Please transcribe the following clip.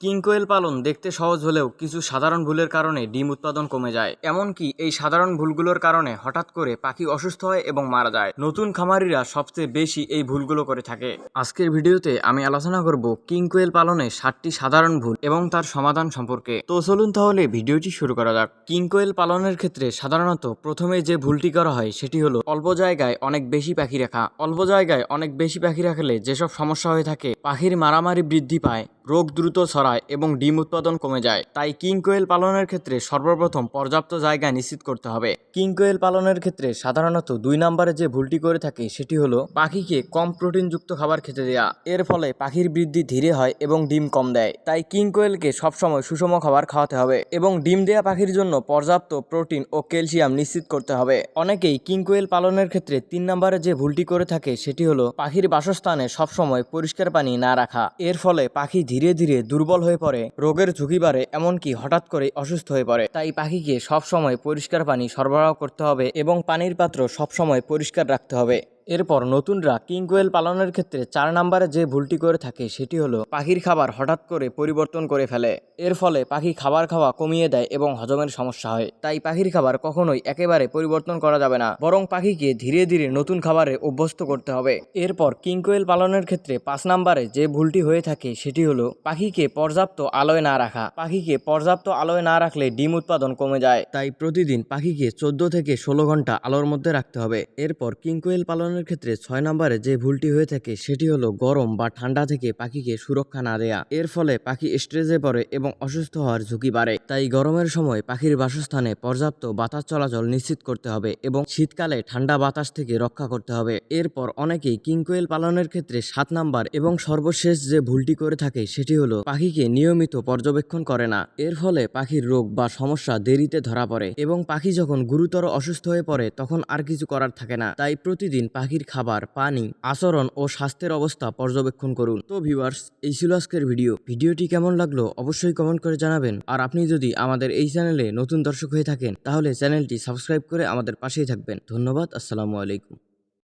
King কোয়েল পালন দেখতে সহজ হলেও কিছু সাধারণ ভুলের কারণে ডিম উৎপাদন কমে যায়। এমনকি এই সাধারণ ভুলগুলোর কারণে হঠাৎ করে পাখি অসুস্থ হয় এবং মারা যায়। নতুন খামারিরা সবচেয়ে বেশি এই ভুলগুলো করে থাকে। আজকের ভিডিওতে আমি আলোচনা করব কিং কোয়েল পালনে 7টি সাধারণ ভুল এবং তার সমাধান সম্পর্কে। তো চলুন তাহলে ভিডিওটি শুরু করা যাক। কিং কোয়েল পালনের ক্ষেত্রে সাধারণত প্রথমে যে ভুলটি করা হয় সেটি হলো অল্প জায়গায় অনেক বেশি পাখি রাখা। অল্প জায়গায় অনেক বেশি পাখি রাখলে যেসব সমস্যা হয়ে থাকে, পাখির মারামারি বৃদ্ধি পায়, রোগ দ্রুত ছড়ায় এবং ডিম উৎপাদন কমে যায়। তাই কিং কোয়েল পালনের ক্ষেত্রে সর্বপ্রথম পর্যাপ্ত জায়গা নিশ্চিত করতে হবে। কিং কোয়েল পালনের ক্ষেত্রে সাধারণত 2 নম্বরে যে ভুলটি করে থাকে সেটি হলো পাখিকে কম প্রোটিনযুক্ত খাবার খেতে দেওয়া। এর ফলে পাখির বৃদ্ধি ধীরে হয় এবং ডিম কম দেয়। তাই কিং কোয়েলকে সবসময় সুষম খাবার খাওয়াতে হবে এবং ডিম দেয়া পাখির জন্য পর্যাপ্ত প্রোটিন ও ক্যালসিয়াম নিশ্চিত করতে হবে। অনেকেই কিং কোয়েল পালনের ক্ষেত্রে 3 নম্বরে যে ভুলটি করে থাকে সেটি হলো পাখির বাসস্থানে সবসময় পরিষ্কার পানি না রাখা। এর ফলে পাখি ধীরে ধীরে দুর্বল হয়ে পড়ে, রোগের ঝুঁকি বাড়ে, এমনকি হঠাৎ করে অসুস্থ হয়ে পড়ে। তাই পাখিকে সবসময় পরিষ্কার পানি সরবরাহ করতে হবে এবং পানির পাত্র সবসময় পরিষ্কার রাখতে হবে। এরপর নতুনরা কিং কোয়েল পালনের ক্ষেত্রে 4 নম্বরে যে ভুলটি করে থাকে সেটি হলো পাখির খাবার হঠাৎ করে পরিবর্তন করে ফেলে। এর ফলে পাখি খাবার খাওয়া কমিয়ে দেয় এবং হজমের সমস্যা হয়। তাই পাখির খাবার কখনোই একেবারে পরিবর্তন করা যাবে না, বরং পাখিকে ধীরে ধীরে নতুন খাবারে অভ্যস্ত করতে হবে। এরপর কিং কোয়েল পালনের ক্ষেত্রে 5 নম্বরে যে ভুলটি হয়ে থাকে সেটি হলো পাখিকে পর্যাপ্ত আলোয় না রাখা। পাখিকে পর্যাপ্ত আলোয় না রাখলে ডিম উৎপাদন কমে যায়। তাই প্রতিদিন পাখিকে 14 থেকে 16 ঘন্টা আলোর মধ্যে রাখতে হবে। এরপর কিং কোয়েল পালনের ক্ষেত্রে 6 নম্বরে যে ভুলটি হয়ে থাকে সেটি হলো গরম বা ঠান্ডা থেকে পাখিকে সুরক্ষা না দেয়া। এর ফলে পাখি স্ট্রেসে পড়ে এবং অসুস্থ হওয়ার ঝুঁকি বাড়ে। তাই গরমের সময় পাখির বাসস্থানে পর্যাপ্ত বাতাস চলাচল নিশ্চিত করতে হবে এবং শীতকালে ঠান্ডা বাতাস থেকে রক্ষা করতে হবে। এরপর অনেকেই কিং কোয়েল পালনের ক্ষেত্রে 7 নাম্বার এবং সর্বশেষ যে ভুলটি করে থাকে সেটি হলো পাখিকে নিয়মিত পর্যবেক্ষণ করে না। এর ফলে পাখির রোগ বা সমস্যা দেরিতে ধরা পড়ে এবং পাখি যখন গুরুতর অসুস্থ হয়ে পড়ে তখন আর কিছু করার থাকে না। তাই প্রতিদিন পাখির খাবার, পানি, আচরণ ও স্বাস্থ্যের অবস্থা পর্যবেক্ষণ করুন। তো ভিউয়ার্স, এই ছিল আজকের ভিডিওটি কেমন লাগলো অবশ্যই কমেন্ট করে জানাবেন। আর আপনি যদি আমাদের এই চ্যানেলে নতুন দর্শক হয়ে থাকেন তাহলে চ্যানেলটি সাবস্ক্রাইব করে আমাদের পাশেই থাকবেন। ধন্যবাদ। আসসালামু আলাইকুম।